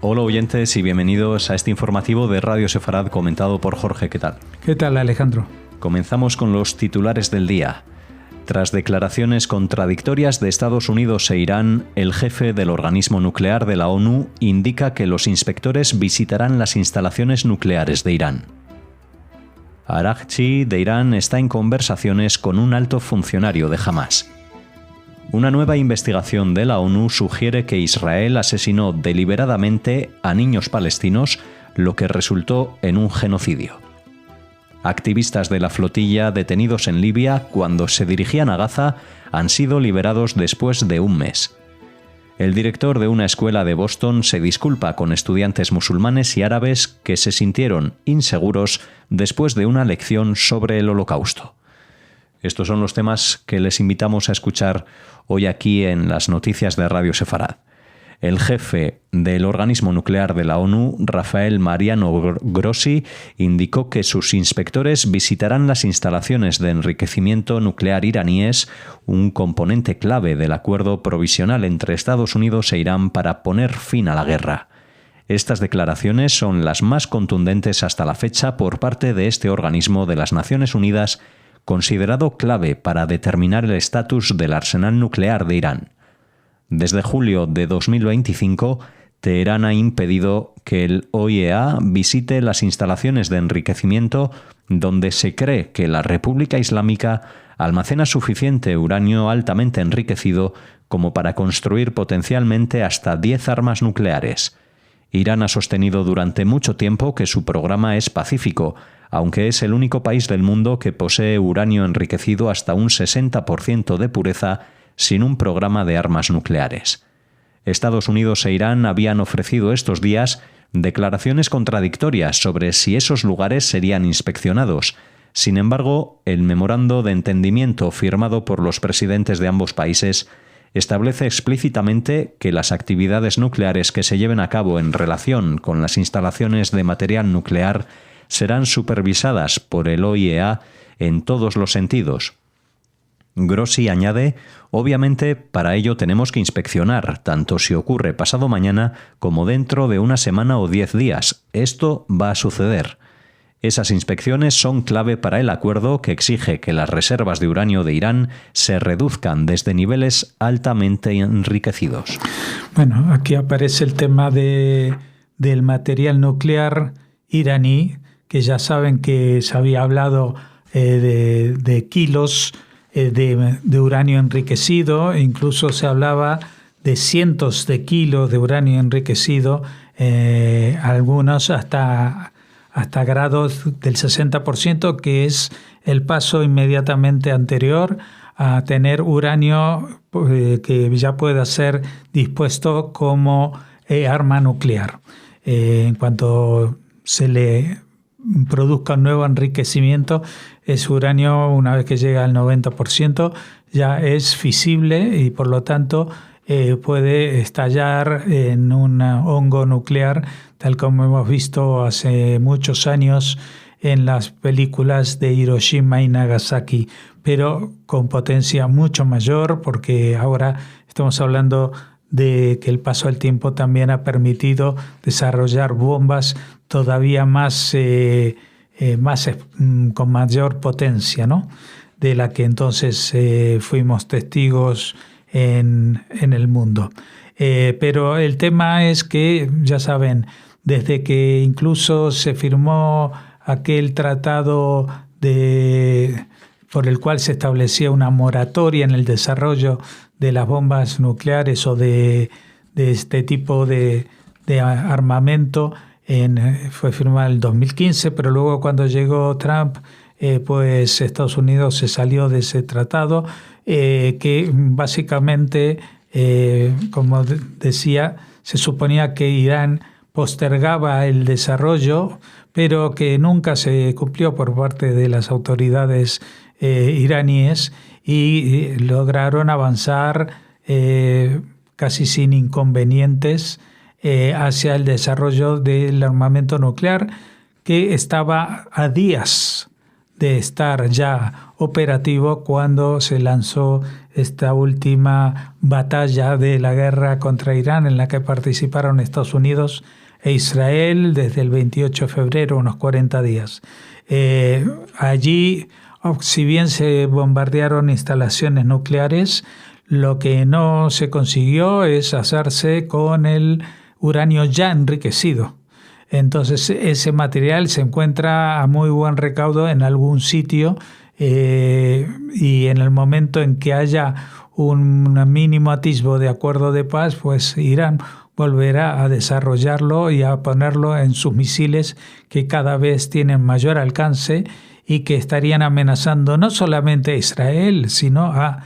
Hola oyentes y bienvenidos a este informativo de Radio Sefarad comentado por Jorge. ¿Qué tal? ¿Qué tal, Alejandro? Comenzamos con los titulares del día. Tras declaraciones contradictorias de Estados Unidos e Irán, el jefe del organismo nuclear de la ONU indica que los inspectores visitarán las instalaciones nucleares de Irán. Araghchi de Irán está en conversaciones con un alto funcionario de Hamás. Una nueva investigación de la ONU sugiere que Israel asesinó deliberadamente a niños palestinos, lo que resultó en un genocidio. Activistas de la flotilla detenidos en Libia cuando se dirigían a Gaza han sido liberados después de un mes. El director de una escuela de Boston se disculpa con estudiantes musulmanes y árabes que se sintieron inseguros después de una lección sobre el Holocausto. Estos son los temas que les invitamos a escuchar hoy aquí en las noticias de Radio Sefarad. El jefe del organismo nuclear de la ONU, Rafael Mariano Grossi, indicó que sus inspectores visitarán las instalaciones de enriquecimiento nuclear iraníes, un componente clave del acuerdo provisional entre Estados Unidos e Irán para poner fin a la guerra. Estas declaraciones son las más contundentes hasta la fecha por parte de este organismo de las Naciones Unidas, considerado clave para determinar el estatus del arsenal nuclear de Irán. Desde julio de 2025, Teherán ha impedido que el OIEA visite las instalaciones de enriquecimiento donde se cree que la República Islámica almacena suficiente uranio altamente enriquecido como para construir potencialmente hasta 10 armas nucleares. Irán ha sostenido durante mucho tiempo que su programa es pacífico, aunque es el único país del mundo que posee uranio enriquecido hasta un 60% de pureza sin un programa de armas nucleares. Estados Unidos e Irán habían ofrecido estos días declaraciones contradictorias sobre si esos lugares serían inspeccionados. Sin embargo, el memorando de entendimiento firmado por los presidentes de ambos países establece explícitamente que las actividades nucleares que se lleven a cabo en relación con las instalaciones de material nuclear serán supervisadas por el OIEA en todos los sentidos. Grossi añade, obviamente para ello tenemos que inspeccionar, tanto si ocurre pasado mañana como dentro de una semana o 10 días. Esto va a suceder. Esas inspecciones son clave para el acuerdo que exige que las reservas de uranio de Irán se reduzcan desde niveles altamente enriquecidos. Bueno, aquí aparece el tema del material nuclear iraní, que ya saben que se había hablado de kilos de uranio enriquecido, incluso se hablaba de cientos de kilos de uranio enriquecido, algunos hasta grados del 60%, que es el paso inmediatamente anterior a tener uranio que ya pueda ser dispuesto como arma nuclear. En cuanto se le produzca un nuevo enriquecimiento, ese uranio, una vez que llega al 90%, ya es fisible y por lo tanto puede estallar en un hongo nuclear, tal como hemos visto hace muchos años en las películas de Hiroshima y Nagasaki, pero con potencia mucho mayor, porque ahora estamos hablando de que el paso del tiempo también ha permitido desarrollar bombas todavía más con mayor potencia, ¿no?, de la que entonces fuimos testigos en el mundo. Pero el tema es que, ya saben, desde que incluso se firmó aquel tratado por el cual se establecía una moratoria en el desarrollo de las bombas nucleares o de este tipo de armamento, fue firmado en el 2015, pero luego cuando llegó Trump, pues Estados Unidos se salió de ese tratado, que básicamente, como decía, se suponía que Irán postergaba el desarrollo, pero que nunca se cumplió por parte de las autoridades iraníes, y lograron avanzar casi sin inconvenientes hacia el desarrollo del armamento nuclear, que estaba a días de estar ya operativo cuando se lanzó esta última batalla de la guerra contra Irán, en la que participaron Estados Unidos e Israel desde el 28 de febrero, unos 40 días. Allí, si bien se bombardearon instalaciones nucleares, lo que no se consiguió es hacerse con el uranio ya enriquecido. Entonces ese material se encuentra a muy buen recaudo en algún sitio y en el momento en que haya un mínimo atisbo de acuerdo de paz, pues Irán volverá a desarrollarlo y a ponerlo en sus misiles, que cada vez tienen mayor alcance y que estarían amenazando no solamente a Israel, sino a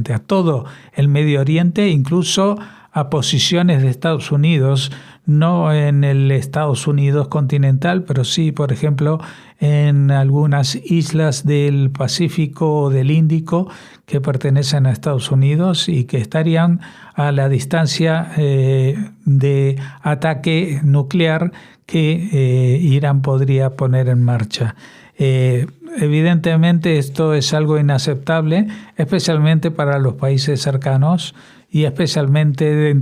a todo el Medio Oriente, incluso a posiciones de Estados Unidos, no en el Estados Unidos continental, pero sí, por ejemplo, en algunas islas del Pacífico o del Índico que pertenecen a Estados Unidos y que estarían a la distancia de ataque nuclear que Irán podría poner en marcha. Evidentemente esto es algo inaceptable, especialmente para los países cercanos y especialmente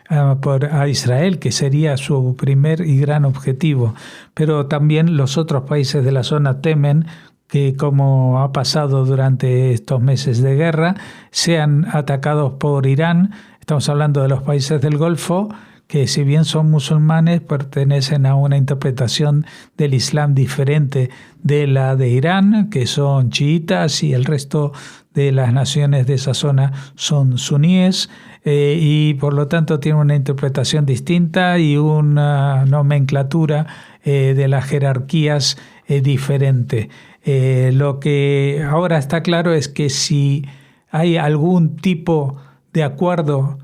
a Israel, que sería su primer y gran objetivo. Pero también los otros países de la zona temen que, como ha pasado durante estos meses de guerra, sean atacados por Irán. Estamos hablando de los países del Golfo, que si bien son musulmanes, pertenecen a una interpretación del Islam diferente de la de Irán, que son chiitas, y el resto de las naciones de esa zona son suníes, y por lo tanto tienen una interpretación distinta y una nomenclatura de las jerarquías diferente. Lo que ahora está claro es que si hay algún tipo de acuerdo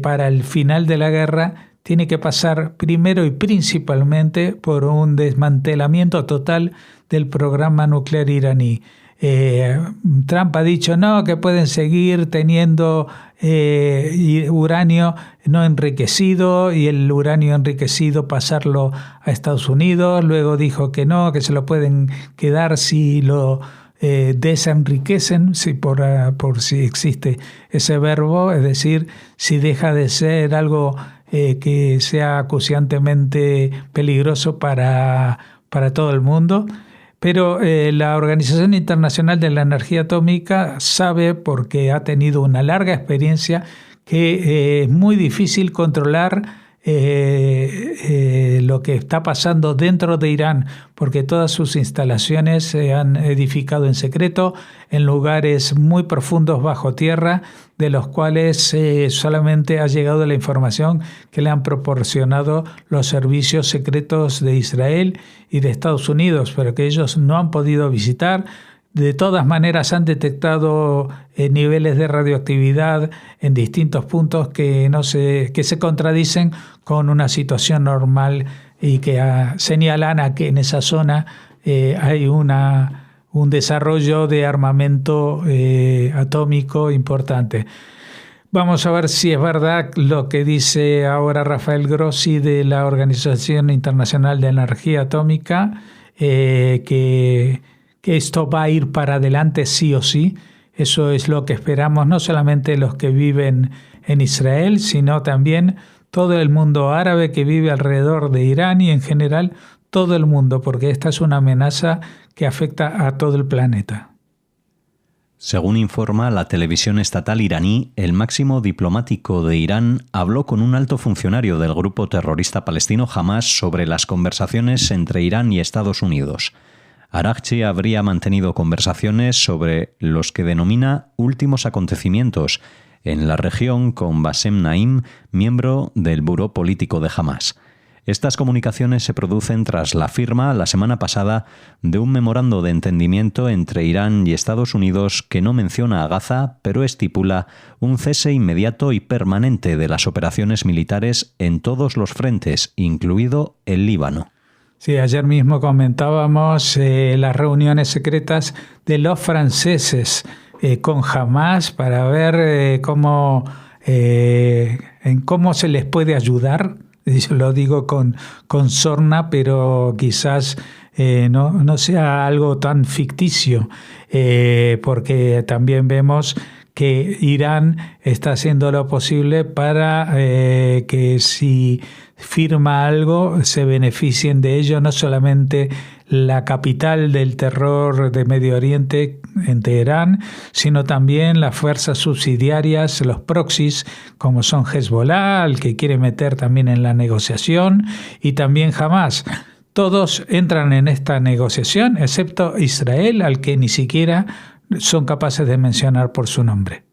para el final de la guerra, tiene que pasar primero y principalmente por un desmantelamiento total del programa nuclear iraní. Trump ha dicho no, que pueden seguir teniendo uranio no enriquecido y el uranio enriquecido pasarlo a Estados Unidos. Luego dijo que no, que se lo pueden quedar si lo desenriquecen, por si existe ese verbo, es decir, si deja de ser algo que sea acuciantemente peligroso para todo el mundo. Pero la Organización Internacional de la Energía Atómica sabe, porque ha tenido una larga experiencia, que es muy difícil controlar lo que está pasando dentro de Irán, porque todas sus instalaciones se han edificado en secreto en lugares muy profundos bajo tierra, de los cuales solamente ha llegado la información que le han proporcionado los servicios secretos de Israel y de Estados Unidos, pero que ellos no han podido visitar. De todas maneras han detectado niveles de radioactividad en distintos puntos que se contradicen con una situación normal y que señalan a que en esa zona hay un desarrollo de armamento atómico importante. Vamos a ver si es verdad lo que dice ahora Rafael Grossi de la Organización Internacional de Energía Atómica, que esto va a ir para adelante sí o sí. Eso es lo que esperamos, no solamente los que viven en Israel, sino también todo el mundo árabe que vive alrededor de Irán y en general todo el mundo, porque esta es una amenaza que afecta a todo el planeta. Según informa la televisión estatal iraní, el máximo diplomático de Irán habló con un alto funcionario del grupo terrorista palestino Hamás sobre las conversaciones entre Irán y Estados Unidos. Araghchi habría mantenido conversaciones sobre los que denomina últimos acontecimientos en la región con Bassem Naim, miembro del buró político de Hamás. Estas comunicaciones se producen tras la firma la semana pasada de un memorando de entendimiento entre Irán y Estados Unidos que no menciona a Gaza, pero estipula un cese inmediato y permanente de las operaciones militares en todos los frentes, incluido el Líbano. Sí, ayer mismo comentábamos las reuniones secretas de los franceses con Hamás para ver cómo se les puede ayudar yo lo digo con sorna, pero quizás no sea algo tan ficticio, porque también vemos que Irán está haciendo lo posible para que si firma algo se beneficien de ello, no solamente la capital del terror de Medio Oriente en Teherán, sino también las fuerzas subsidiarias, los proxies, como son Hezbollah, el que quiere meter también en la negociación, y también Hamás. Todos entran en esta negociación, excepto Israel, al que ni siquiera son capaces de mencionar por su nombre.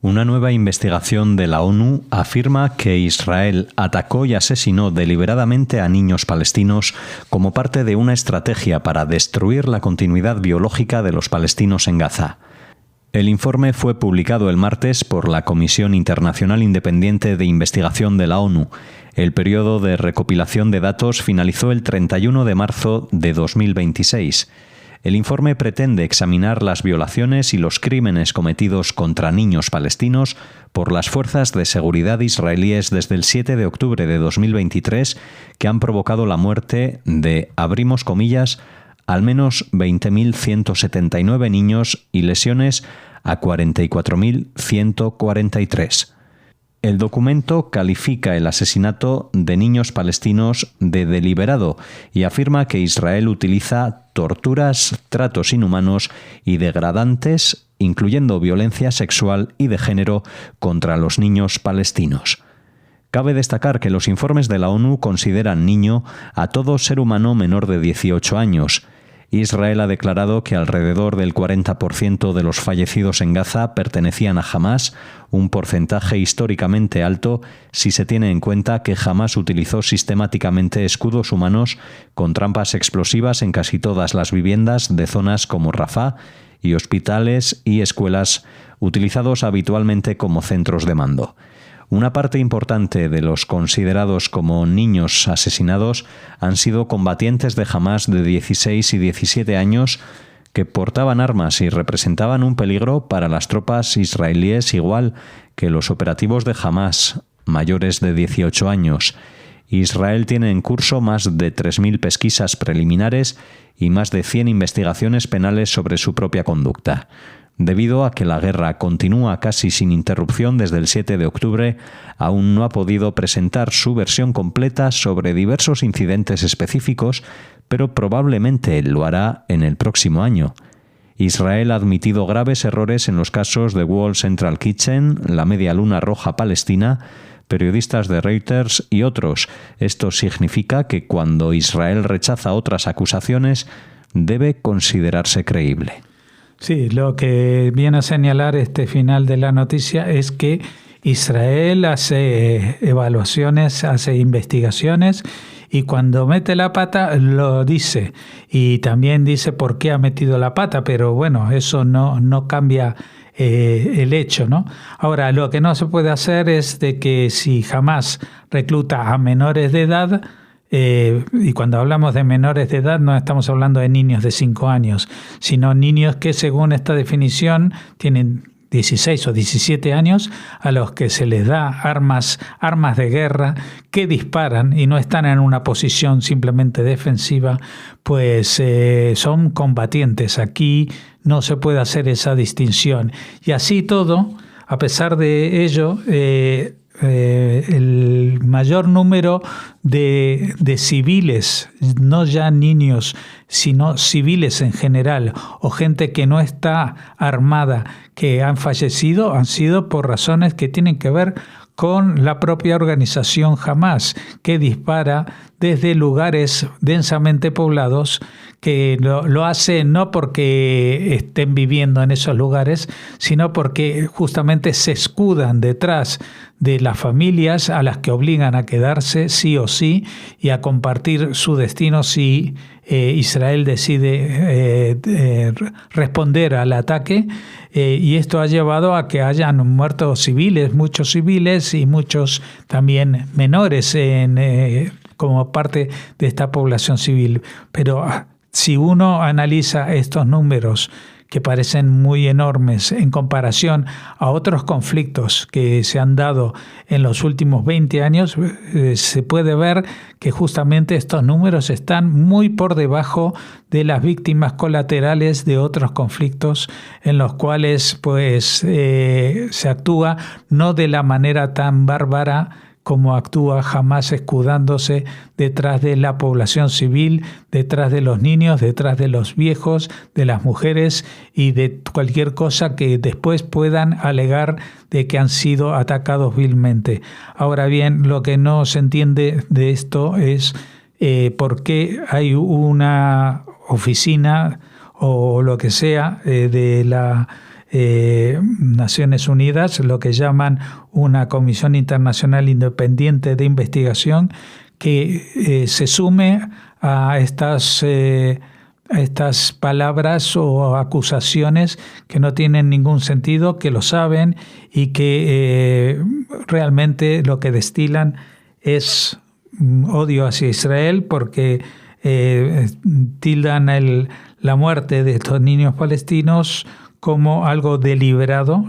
Una nueva investigación de la ONU afirma que Israel atacó y asesinó deliberadamente a niños palestinos como parte de una estrategia para destruir la continuidad biológica de los palestinos en Gaza. El informe fue publicado el martes por la Comisión Internacional Independiente de Investigación de la ONU. El periodo de recopilación de datos finalizó el 31 de marzo de 2026. El informe pretende examinar las violaciones y los crímenes cometidos contra niños palestinos por las fuerzas de seguridad israelíes desde el 7 de octubre de 2023, que han provocado la muerte de, abrimos comillas, al menos 20.179 niños y lesiones a 44.143. El documento califica el asesinato de niños palestinos de deliberado y afirma que Israel utiliza torturas, tratos inhumanos y degradantes, incluyendo violencia sexual y de género contra los niños palestinos. Cabe destacar que los informes de la ONU consideran niño a todo ser humano menor de 18 años. Israel ha declarado que alrededor del 40% de los fallecidos en Gaza pertenecían a Hamás, un porcentaje históricamente alto si se tiene en cuenta que Hamás utilizó sistemáticamente escudos humanos con trampas explosivas en casi todas las viviendas de zonas como Rafah y hospitales y escuelas utilizados habitualmente como centros de mando. Una parte importante de los considerados como niños asesinados han sido combatientes de Hamás de 16 y 17 años que portaban armas y representaban un peligro para las tropas israelíes, igual que los operativos de Hamás, mayores de 18 años. Israel tiene en curso más de 3.000 pesquisas preliminares y más de 100 investigaciones penales sobre su propia conducta. Debido a que la guerra continúa casi sin interrupción desde el 7 de octubre, aún no ha podido presentar su versión completa sobre diversos incidentes específicos, pero probablemente lo hará en el próximo año. Israel ha admitido graves errores en los casos de Wall Central Kitchen, la Media Luna Roja Palestina, periodistas de Reuters y otros. Esto significa que cuando Israel rechaza otras acusaciones, debe considerarse creíble. Sí, lo que viene a señalar este final de la noticia es que Israel hace evaluaciones, hace investigaciones y cuando mete la pata lo dice y también dice por qué ha metido la pata, pero bueno, eso no cambia el hecho, ¿no? Ahora, lo que no se puede hacer es de que si Hamás recluta a menores de edad, y cuando hablamos de menores de edad no estamos hablando de niños de 5 años, sino niños que según esta definición tienen 16 o 17 años a los que se les da armas de guerra que disparan y no están en una posición simplemente defensiva, pues son combatientes. Aquí no se puede hacer esa distinción. Y así todo, a pesar de ello, el mayor número de civiles, no ya niños, sino civiles en general, o gente que no está armada, que han fallecido, han sido por razones que tienen que ver con la propia organización Hamás, que dispara desde lugares densamente poblados, que lo hace no porque estén viviendo en esos lugares, sino porque justamente se escudan detrás de las familias a las que obligan a quedarse sí o sí y a compartir su destino si Israel decide responder al ataque, y esto ha llevado a que hayan muerto civiles, muchos civiles y muchos también menores como parte de esta población civil. Pero si uno analiza estos números que parecen muy enormes en comparación a otros conflictos que se han dado en los últimos 20 años, se puede ver que justamente estos números están muy por debajo de las víctimas colaterales de otros conflictos en los cuales se actúa no de la manera tan bárbara como actúa Hamás, escudándose detrás de la población civil, detrás de los niños, detrás de los viejos, de las mujeres y de cualquier cosa que después puedan alegar de que han sido atacados vilmente. Ahora bien, lo que no se entiende de esto es por qué hay una oficina o lo que sea de la Naciones Unidas, lo que llaman una Comisión Internacional Independiente de Investigación, que se sume a estas palabras o acusaciones que no tienen ningún sentido, que lo saben y que realmente lo que destilan es odio hacia Israel, porque tildan la muerte de estos niños palestinos como algo deliberado,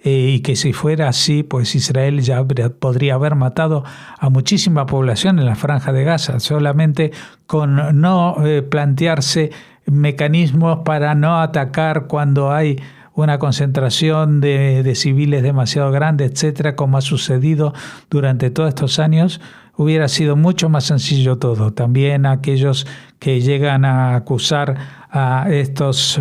y que si fuera así, pues Israel ya podría haber matado a muchísima población en la Franja de Gaza, solamente con no plantearse mecanismos para no atacar cuando hay una concentración de civiles demasiado grande, etcétera, como ha sucedido durante todos estos años. Hubiera sido mucho más sencillo todo. También aquellos que llegan a acusar a estas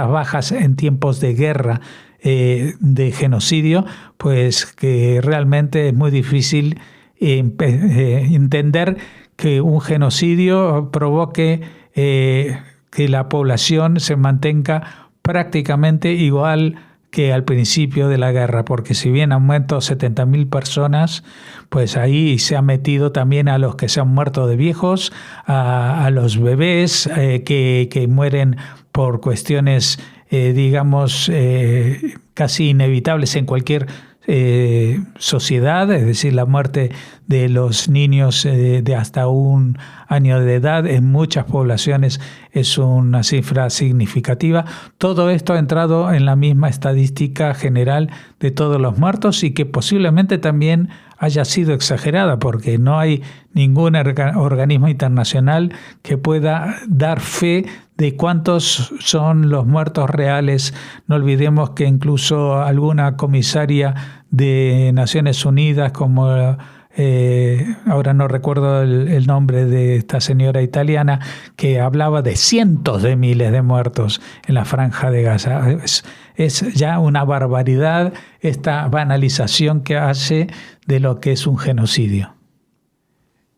bajas en tiempos de guerra de genocidio, pues que realmente es muy difícil entender que un genocidio provoque que la población se mantenga prácticamente igual que al principio de la guerra, porque si bien han muerto 70.000 personas, pues ahí se ha metido también a los que se han muerto de viejos, a los bebés que mueren por cuestiones, casi inevitables en cualquier sociedad, es decir, la muerte de los niños de hasta 1 año de edad en muchas poblaciones es una cifra significativa. Todo esto ha entrado en la misma estadística general de todos los muertos y que posiblemente también haya sido exagerada, porque no hay ningún organismo internacional que pueda dar fe de cuántos son los muertos reales. No olvidemos que incluso alguna comisaria de Naciones Unidas, como ahora no recuerdo el nombre de esta señora italiana, que hablaba de cientos de miles de muertos en la Franja de Gaza. Es ya una barbaridad esta banalización que hace de lo que es un genocidio.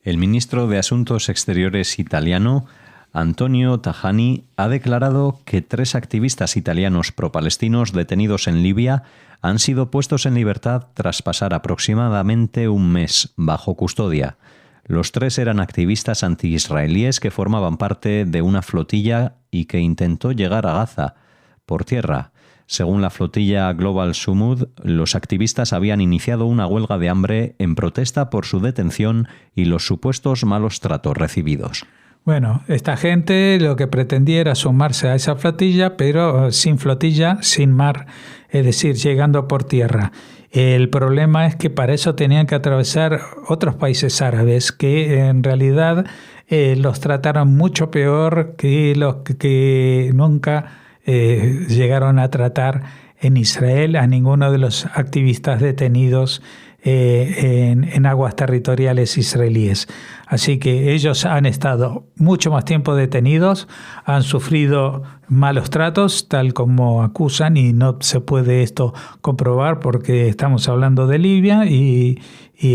El ministro de Asuntos Exteriores italiano, Antonio Tajani, ha declarado que 3 activistas italianos pro-palestinos detenidos en Libia han sido puestos en libertad tras pasar aproximadamente 1 mes bajo custodia. Los 3 eran activistas anti-israelíes que formaban parte de una flotilla y que intentó llegar a Gaza por tierra. Según la flotilla Global Sumud, los activistas habían iniciado una huelga de hambre en protesta por su detención y los supuestos malos tratos recibidos. Bueno, esta gente lo que pretendía era sumarse a esa flotilla, pero sin flotilla, sin mar, es decir, llegando por tierra. El problema es que para eso tenían que atravesar otros países árabes que en realidad los trataron mucho peor que los que nunca llegaron a tratar en Israel a ninguno de los activistas detenidos en aguas territoriales israelíes. Así que ellos han estado mucho más tiempo detenidos, han sufrido malos tratos, tal como acusan, y no se puede esto comprobar porque estamos hablando de Libia y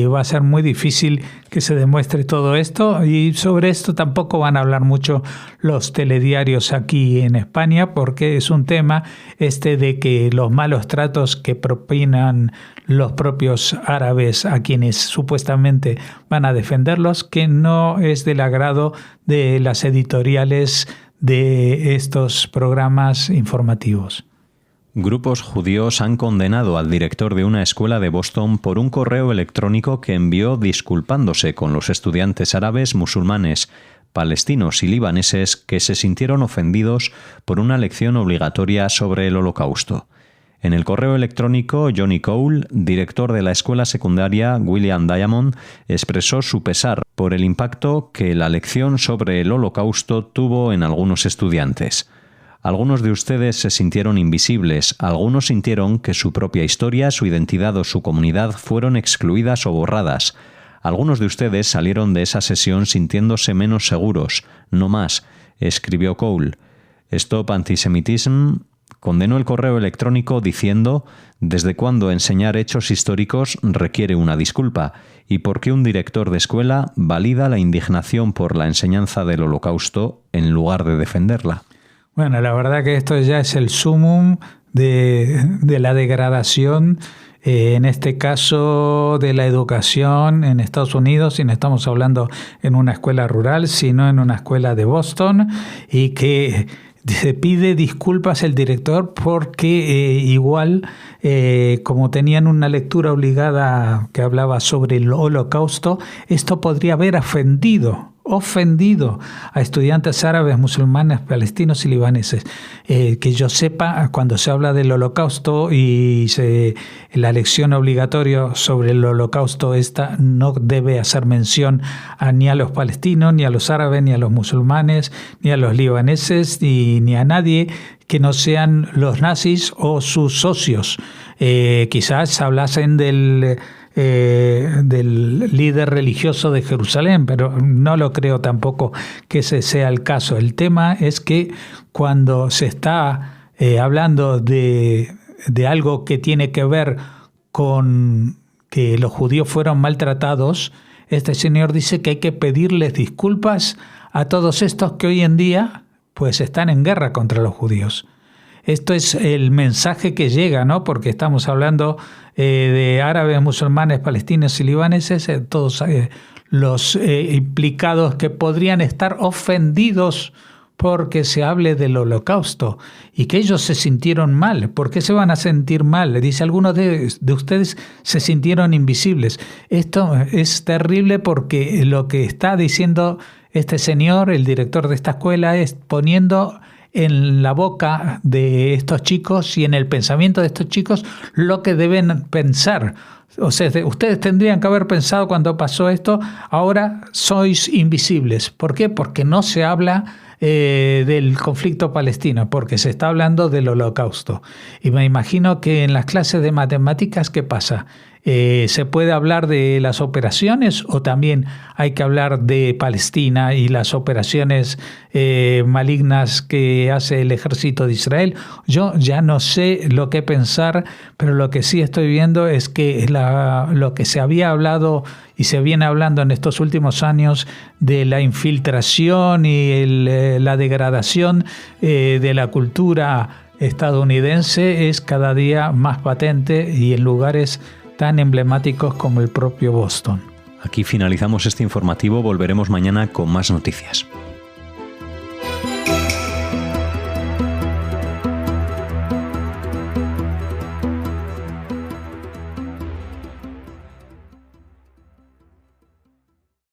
va a ser muy difícil que se demuestre todo esto, y sobre esto tampoco van a hablar mucho los telediarios aquí en España, porque es un tema de que los malos tratos que propinan los propios árabes a quienes supuestamente van a defenderlos, que no es del agrado de las editoriales de estos programas informativos. Grupos judíos han condenado al director de una escuela de Boston por un correo electrónico que envió disculpándose con los estudiantes árabes musulmanes palestinos y libaneses que se sintieron ofendidos por una lección obligatoria sobre el Holocausto. En el correo electrónico, Johnny Cole, director de la escuela secundaria William Diamond, expresó su pesar por el impacto que la lección sobre el Holocausto tuvo en algunos estudiantes. Algunos de ustedes se sintieron invisibles, algunos sintieron que su propia historia, su identidad o su comunidad fueron excluidas o borradas. Algunos de ustedes salieron de esa sesión sintiéndose menos seguros, no más, escribió Cole. Stop Antisemitism condenó el correo electrónico diciendo desde cuándo enseñar hechos históricos requiere una disculpa y por qué un director de escuela valida la indignación por la enseñanza del Holocausto en lugar de defenderla. Bueno, la verdad que esto ya es el sumum de la degradación, en este caso de la educación en Estados Unidos, y no estamos hablando en una escuela rural, sino en una escuela de Boston, y que se pide disculpas el director porque igual como tenían una lectura obligada que hablaba sobre el Holocausto, esto podría haber ofendido a estudiantes árabes, musulmanes, palestinos y libaneses. Que yo sepa, cuando se habla del Holocausto y la lección obligatoria sobre el Holocausto, esta no debe hacer mención ni a los palestinos, ni a los árabes, ni a los musulmanes, ni a los libaneses, ni a nadie que no sean los nazis o sus socios. Quizás hablasen del líder religioso de Jerusalén, pero no lo creo tampoco que ese sea el caso. El tema es que cuando se está hablando de algo que tiene que ver con que los judíos fueron maltratados, este señor dice que hay que pedirles disculpas a todos estos que hoy en día pues están en guerra contra los judíos. Esto es el mensaje que llega, ¿no? Porque estamos hablando de árabes, musulmanes, palestinos y libaneses, todos los implicados que podrían estar ofendidos porque se hable del Holocausto y que ellos se sintieron mal. ¿Por qué se van a sentir mal? Le dice, algunos de ustedes se sintieron invisibles. Esto es terrible porque lo que está diciendo este señor, el director de esta escuela, es poniendo en la boca de estos chicos y en el pensamiento de estos chicos lo que deben pensar. O sea, ustedes tendrían que haber pensado cuando pasó esto, ahora sois invisibles. ¿Por qué? Porque no se habla del conflicto palestino, porque se está hablando del Holocausto. Y me imagino que en las clases de matemáticas, ¿qué pasa? ¿Se puede hablar de las operaciones o también hay que hablar de Palestina y las operaciones malignas que hace el ejército de Israel? Yo ya no sé lo que pensar, pero lo que sí estoy viendo es que lo que se había hablado y se viene hablando en estos últimos años de la infiltración y la degradación de la cultura estadounidense es cada día más patente y en lugares tan emblemáticos como el propio Boston. Aquí finalizamos este informativo, volveremos mañana con más noticias.